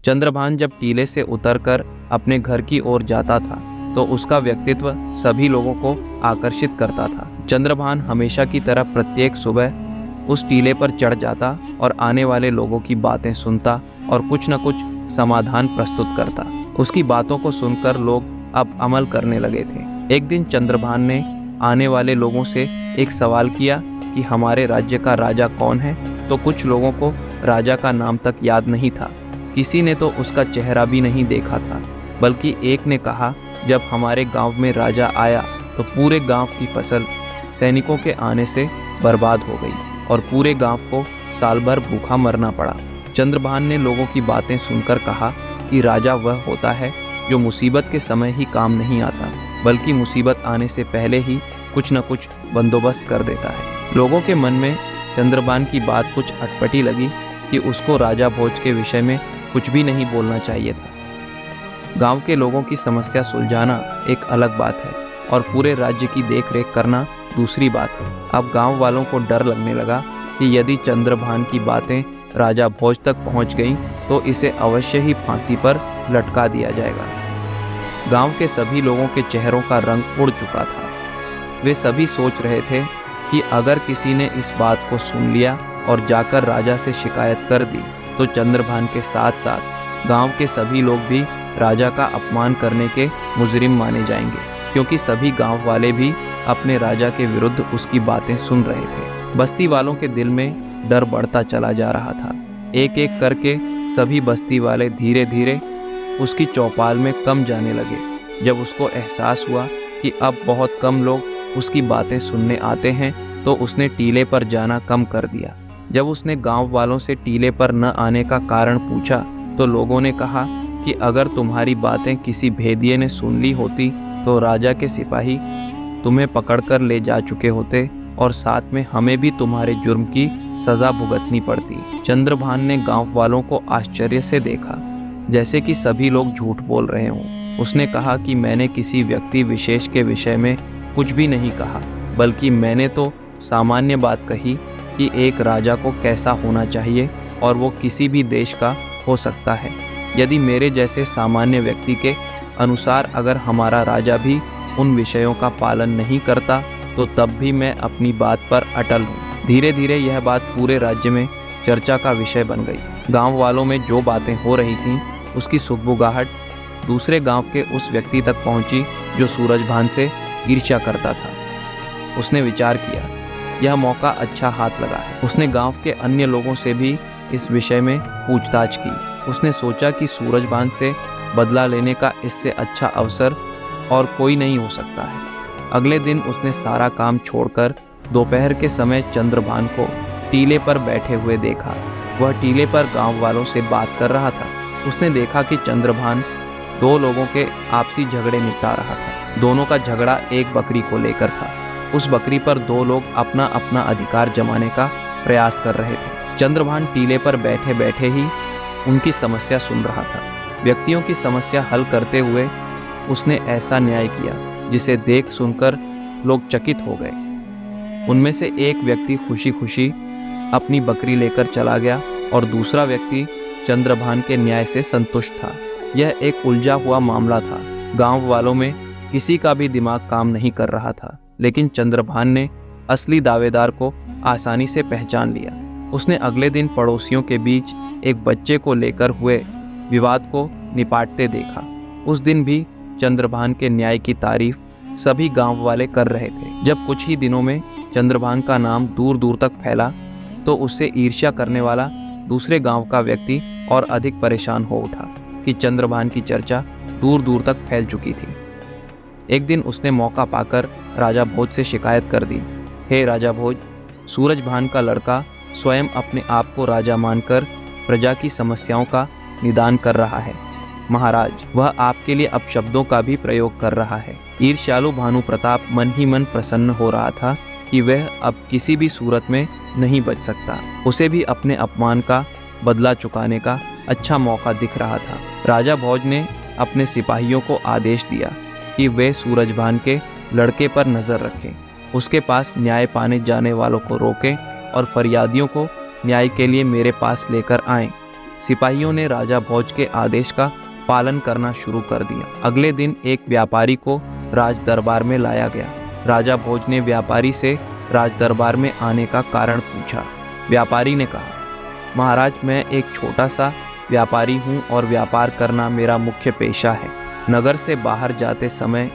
चंद्रभान जब टीले से उतरकर अपने घर की ओर जाता था तो उसका व्यक्तित्व सभी लोगों को आकर्षित करता था। चंद्रभान हमेशा की तरह प्रत्येक सुबह उस टीले पर चढ़ जाता और आने वाले लोगों की बातें सुनता और कुछ न कुछ समाधान प्रस्तुत करता। उसकी बातों को सुनकर लोग अब अमल करने लगे थे। एक दिन चंद्रभान ने आने वाले लोगों से एक सवाल किया कि हमारे राज्य का राजा कौन है, तो कुछ लोगों को राजा का नाम तक याद नहीं था। किसी ने तो उसका चेहरा भी नहीं देखा था, बल्कि एक ने कहा, जब हमारे गांव में राजा आया तो पूरे गांव की फसल सैनिकों के आने से बर्बाद हो गई और पूरे गांव को साल भर भूखा मरना पड़ा। चंद्रभान ने लोगों की बातें सुनकर कहा कि राजा वह होता है जो मुसीबत के समय ही काम नहीं आता, बल्कि मुसीबत आने से पहले ही कुछ न कुछ बंदोबस्त कर देता है। लोगों के मन में चंद्रभान की बात कुछ अटपटी लगी कि उसको राजा भोज के विषय में कुछ भी नहीं बोलना चाहिए था। गांव के लोगों की समस्या सुलझाना एक अलग बात है और पूरे राज्य की देखरेख करना दूसरी बात है। अब गांव वालों को डर लगने लगा कि यदि चंद्रभान की बातें राजा भोज तक पहुंच गईं तो इसे अवश्य ही फांसी पर लटका दिया जाएगा। गांव के सभी लोगों के चेहरों का रंग उड़ चुका था। वे सभी सोच रहे थे कि अगर किसी ने इस बात को सुन लिया और जाकर राजा से शिकायत कर दी तो चंद्रभान के साथ साथ गांव के सभी लोग भी राजा का अपमान करने के मुजरिम माने जाएंगे, क्योंकि सभी गांव वाले भी अपने राजा के विरुद्ध उसकी बातें सुन रहे थे। बस्ती वालों के दिल में डर बढ़ता चला जा रहा था। एक एक करके सभी बस्ती वाले धीरे धीरे उसकी चौपाल में कम जाने लगे। जब उसको एहसास हुआ कि अब बहुत कम लोग उसकी बातें सुनने आते हैं तो उसने टीले पर जाना कम कर दिया। जब उसने गांव वालों से टीले पर न आने का कारण पूछा तो लोगों ने कहा कि अगर तुम्हारी बातें किसी भेदिये ने सुन ली होती तो राजा के सिपाही तुम्हें पकड़कर ले जा चुके होते और साथ में हमें भी तुम्हारे जुर्म की सजा भुगतनी पड़ती। चंद्रभान ने गांव वालों को आश्चर्य से देखा, जैसे कि सभी लोग झूठ बोल रहे हों। उसने कहा कि मैंने किसी व्यक्ति विशेष के विषय में कुछ भी नहीं कहा, बल्कि मैंने तो सामान्य बात कही कि एक राजा को कैसा होना चाहिए और वो किसी भी देश का हो सकता है। यदि मेरे जैसे सामान्य व्यक्ति के अनुसार अगर हमारा राजा भी उन विषयों का पालन नहीं करता तो तब भी मैं अपनी बात पर अटल हूँ। धीरे धीरे यह बात पूरे राज्य में चर्चा का विषय बन गई। गांव वालों में जो बातें हो रही थीं उसकी सुगबुगाहट दूसरे गांव के उस व्यक्ति तक पहुंची जो सूरजभान से ईर्ष्या करता था। उसने विचार किया, यह मौका अच्छा हाथ लगा है। उसने गांव के अन्य लोगों से भी इस विषय में पूछताछ की। उसने सोचा कि सूरजभान से बदला लेने का इससे अच्छा अवसर और कोई नहीं हो सकता है। अगले दिन उसने सारा काम छोड़कर दोपहर के समय चंद्रभान को टीले पर बैठे हुए देखा। वह टीले पर गांव वालों से बात कर रहा था। उसने देखा कि चंद्रभान दो लोगों के आपसी झगड़े निपटा रहा था। दोनों का झगड़ा एक बकरी को लेकर था। उस बकरी पर दो लोग अपना अपना अधिकार जमाने का प्रयास कर रहे थे। चंद्रभान टीले पर बैठे बैठे ही उनकी समस्या सुन रहा था। व्यक्तियों की समस्या हल करते हुए उसने ऐसा न्याय किया जिसे देख सुनकर लोग चकित हो गए। उनमें से एक व्यक्ति खुशी खुशी अपनी बकरी लेकर चला गया और दूसरा व्यक्ति चंद्रभान के न्याय से संतुष्ट था। यह एक उलझा हुआ मामला था। गांव वालों में किसी का भी दिमाग काम नहीं कर रहा था, लेकिन चंद्रभान ने असली दावेदार को आसानी से पहचान लिया। उसने अगले दिन पड़ोसियों के बीच एक बच्चे को लेकर हुए विवाद को निपाटते देखा। उस दिन भी चंद्रभान के न्याय की तारीफ सभी गांव वाले कर रहे थे। जब कुछ ही दिनों में चंद्रभान का नाम दूर दूर तक फैला तो उससे ईर्ष्या करने वाला दूसरे गांव का व्यक्ति और अधिक परेशान हो उठा कि चंद्रभान की चर्चा दूर दूर तक फैल चुकी थी। एक दिन उसने मौका पाकर राजा भोज से शिकायत कर दी, हे राजा भोज, सूरजभान का लड़का स्वयं अपने आप को राजा मानकर प्रजा की समस्याओं का निदान कर रहा है। महाराज, वह आपके लिए अपशब्दों का भी प्रयोग कर रहा है। ईर्ष्यालु भानु प्रताप मन ही मन प्रसन्न हो रहा था कि वह अब किसी भी सूरत में नहीं बच सकता। उसे भी अपने अपमान का बदला चुकाने का अच्छा मौका दिख रहा था। राजा भोज ने अपने सिपाहियों को आदेश दिया कि वे सूरजभान के लड़के पर नजर रखें, उसके पास न्याय पाने जाने वालों को रोकें और फरियादियों को न्याय के लिए मेरे पास लेकर आएं। सिपाहियों ने राजा भोज के आदेश का पालन करना शुरू कर दिया। अगले दिन एक व्यापारी को राज दरबार में लाया गया। राजा भोज ने व्यापारी से राज दरबार में आने का कारण पूछा। व्यापारी ने कहा, महाराज, मैं एक छोटा सा व्यापारी हूँ और व्यापार करना मेरा मुख्य पेशा है। नगर से बाहर जाते समय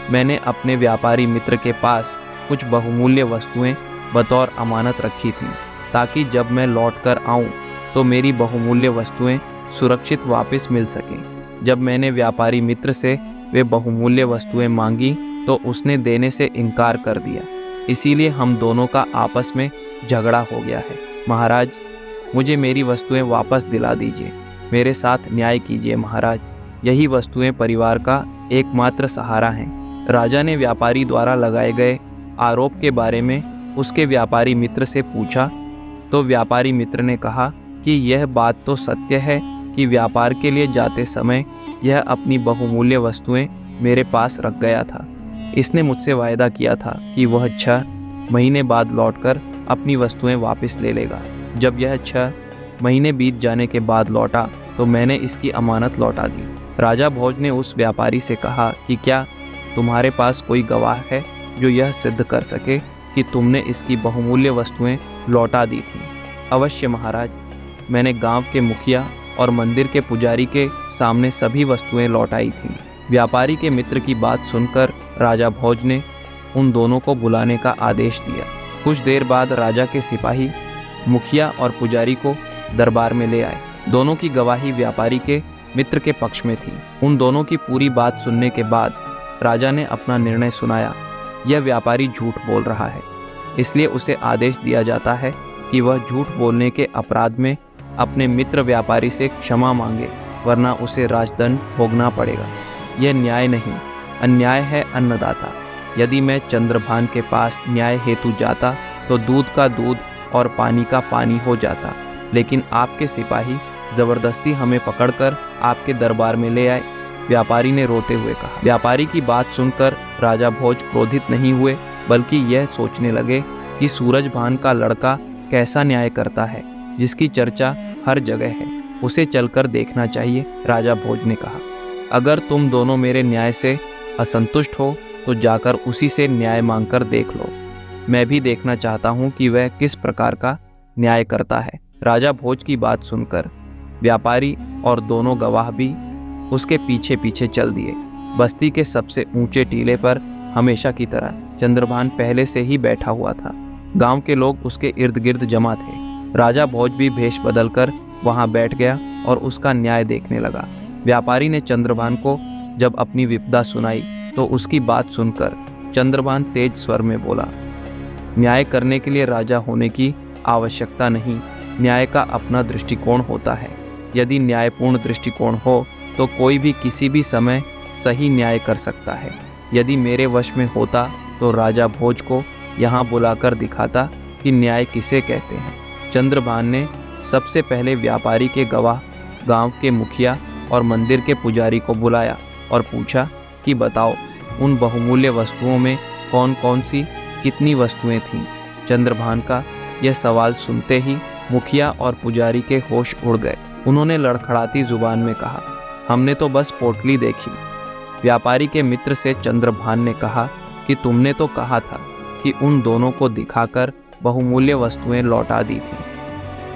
मैंने अपने व्यापारी मित्र के पास कुछ बहुमूल्य वस्तुएं बतौर अमानत रखी थी, ताकि जब मैं लौट कर आऊँ तो मेरी बहुमूल्य वस्तुएं सुरक्षित वापस मिल सकें। जब मैंने व्यापारी मित्र से वे बहुमूल्य वस्तुएं मांगी तो उसने देने से इनकार कर दिया। इसीलिए हम दोनों का आपस में झगड़ा हो गया है। महाराज, मुझे मेरी वस्तुएं वापस दिला दीजिए। मेरे साथ न्याय कीजिए महाराज। यही वस्तुएं परिवार का एकमात्र सहारा हैं। राजा ने व्यापारी द्वारा लगाए गए आरोप के बारे में उसके व्यापारी मित्र से पूछा तो व्यापारी मित्र ने कहा कि यह बात तो सत्य है कि व्यापार के लिए जाते समय यह अपनी बहुमूल्य वस्तुएं मेरे पास रख गया था। इसने मुझसे वायदा किया था कि वह 6 महीने बाद लौटकर अपनी वस्तुएं वापस ले लेगा। जब यह 6 महीने बीत जाने के बाद लौटा तो मैंने इसकी अमानत लौटा दी। राजा भोज ने उस व्यापारी से कहा कि क्या तुम्हारे पास कोई गवाह है जो यह सिद्ध कर सके कि तुमने इसकी बहुमूल्य वस्तुएं लौटा दी थी? अवश्य महाराज, मैंने गांव के मुखिया और मंदिर के पुजारी के सामने सभी वस्तुएं लौटाई थीं। व्यापारी के मित्र की बात सुनकर राजा भोज ने उन दोनों को बुलाने का आदेश दिया। कुछ देर बाद राजा के सिपाही मुखिया और पुजारी को दरबार में ले आए। दोनों की गवाही व्यापारी के मित्र के पक्ष में थी। उन दोनों की पूरी बात सुनने के बाद राजा ने अपना निर्णय सुनाया। यह व्यापारी झूठ बोल रहा है, इसलिए उसे आदेश दिया जाता है कि वह झूठ बोलने के अपराध में अपने मित्र व्यापारी से क्षमा मांगे, वरना उसे राजदंड भोगना पड़ेगा। यह न्याय नहीं, अन्याय है अन्नदाता। यदि मैं चंद्रभान के पास न्याय हेतु जाता तो दूध का दूध और पानी का पानी हो जाता, लेकिन आपके सिपाही जबरदस्ती हमें पकड़कर आपके दरबार में ले आए। व्यापारी ने रोते हुए कहा। व्यापारी की बात सुनकर राजा भोज क्रोधित नहीं हुए, बल्कि यह सोचने लगे कि सूरजभान का लड़का कैसा न्याय करता है, जिसकी चर्चा हर जगह है। उसे चलकर देखना चाहिए। राजा भोज ने कहा, अगर तुम दोनों मेरे न्याय से असंतुष्ट हो तो जाकर उसी से न्याय मांगकर देख लो। मैं भी देखना चाहता हूँ कि वह किस प्रकार का न्याय करता है। राजा भोज की बात सुनकर व्यापारी और दोनों गवाह भी उसके पीछे पीछे चल दिए। बस्ती के सबसे ऊंचे टीले पर हमेशा की तरह चंद्रभान पहले से ही बैठा हुआ था। गांव के लोग उसके इर्द गिर्द जमा थे। राजा भोज भी भेष बदलकर वहां बैठ गया और उसका न्याय देखने लगा। व्यापारी ने चंद्रभान को जब अपनी विपदा सुनाई तो उसकी बात सुनकर चंद्रभान तेज स्वर में बोला, न्याय करने के लिए राजा होने की आवश्यकता नहीं, न्याय का अपना दृष्टिकोण होता है। यदि न्यायपूर्ण दृष्टिकोण हो तो कोई भी किसी भी समय सही न्याय कर सकता है। यदि मेरे वश में होता तो राजा भोज को यहाँ बुलाकर दिखाता कि न्याय किसे कहते हैं। चंद्रभान ने सबसे पहले व्यापारी के गवाह, गांव के मुखिया और मंदिर के पुजारी को बुलाया और पूछा कि बताओ, उन बहुमूल्य वस्तुओं में कौन कौन सी कितनी वस्तुएं थीं? चंद्रभान का यह सवाल सुनते ही मुखिया और पुजारी के होश उड़ गए। उन्होंने लड़खड़ाती जुबान में कहा, हमने तो बस पोटली देखी। व्यापारी के मित्र से चंद्रभान ने कहा कि तुमने तो कहा था कि उन दोनों को दिखाकर बहुमूल्य वस्तुएं लौटा दी थी।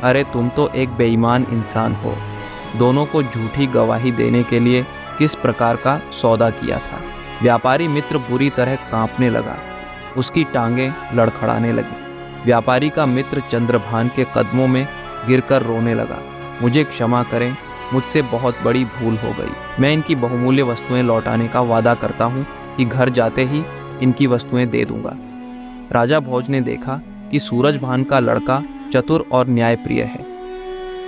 अरे तुम तो एक बेईमान इंसान हो। दोनों को झूठी गवाही देने के लिए किस प्रकार का सौदा किया था। व्यापारी मित्र बुरी तरह कांपने लगा, उसकी टांगें लड़खड़ाने लगी। व्यापारी का मित्र चंद्रभान के कदमों में गिरकर रोने लगा, मुझे क्षमा करें, मुझसे बहुत बड़ी भूल हो गई। मैं इनकी बहुमूल्य वस्तुएं लौटाने का वादा करता हूँ कि घर जाते ही इनकी वस्तुएं दे दूंगा। राजा भोज ने देखा कि सूरजभान का लड़का चतुर और न्यायप्रिय है।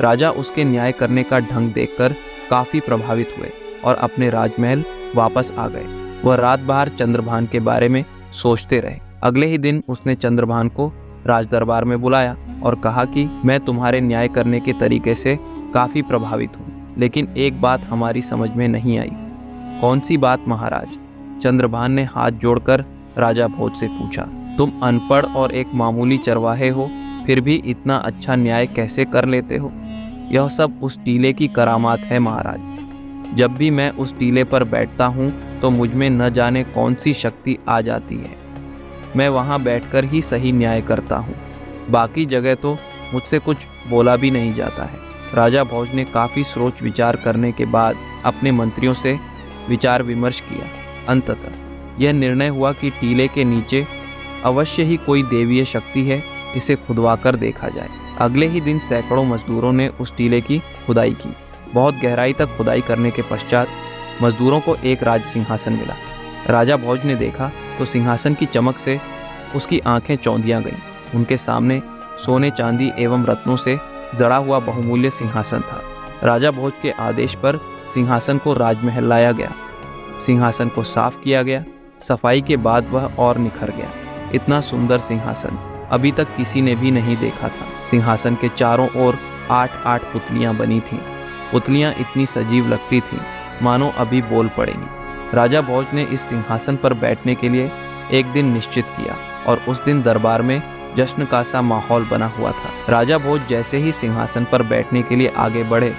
राजा उसके न्याय करने का ढंग देखकर काफी प्रभावित हुए और अपने राजमहल वापस आ गए। वह रात भर चंद्रभान के बारे में सोचते रहे। अगले ही दिन उसने चंद्रभान को राजदरबार में बुलाया और कहा कि मैं तुम्हारे न्याय करने के तरीके से काफी प्रभावित हूँ, लेकिन एक बात हमारी समझ में नहीं आई। कौन सी बात महाराज? चंद्रभान ने हाथ जोड़कर राजा भोज से पूछा। तुम अनपढ़ और एक मामूली चरवाहे हो, फिर भी इतना अच्छा न्याय कैसे कर लेते हो? यह सब उस टीले की करामात है महाराज। जब भी मैं उस टीले पर बैठता हूँ तो मुझ में न जाने कौन सी शक्ति आ जाती है। मैं वहाँ बैठकर ही सही न्याय करता हूँ, बाकी जगह तो मुझसे कुछ बोला भी नहीं जाता है। राजा भोज ने काफ़ी सोच विचार करने के बाद अपने मंत्रियों से विचार विमर्श किया। अंततः यह निर्णय हुआ कि टीले के नीचे अवश्य ही कोई देवीय शक्ति है, इसे खुदवा कर देखा जाए। अगले ही दिन सैकड़ों मजदूरों ने उस टीले की खुदाई की। बहुत गहराई तक खुदाई करने के पश्चात मजदूरों को एक राज सिंहासन मिला। राजा भोज ने देखा तो सिंहासन की चमक से उसकी आंखें चौंधिया गईं। उनके सामने सोने चांदी एवं रत्नों से जड़ा हुआ बहुमूल्य सिंहासन था। राजा भोज के आदेश पर सिंहासन को राजमहल लाया गया। सिंहासन को साफ किया गया। सफाई के बाद वह और निखर गया। इतना सुंदर सिंहासन अभी तक किसी ने भी नहीं देखा था। सिंहासन के चारों ओर 8-8 पुतलियां बनी थीं। पुतलियां इतनी सजीव लगती थीं मानो अभी बोल पड़ेंगी। राजा भोज ने इस सिंहासन पर बैठने के लिए एक दिन निश्चित किया और उस दिन दरबार में जश्न का सा माहौल बना हुआ था। राजा भोज जैसे ही सिंहासन पर बैठने के लिए आगे बढ़े,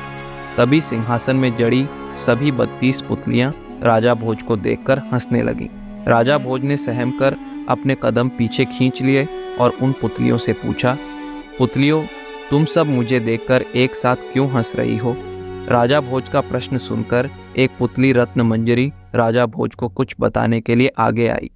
तभी सिंहासन में जड़ी सभी 32 पुतलियां राजा भोज को देखकर हंसने लगीं। राजा भोज ने सहम कर अपने कदम पीछे खींच लिए और उन पुतलियों से पूछा, पुतलियों, तुम सब मुझे देखकर एक साथ क्यों हंस रही हो? राजा भोज का प्रश्न सुनकर एक पुतली रत्न मंजरी राजा भोज को कुछ बताने के लिए आगे आई।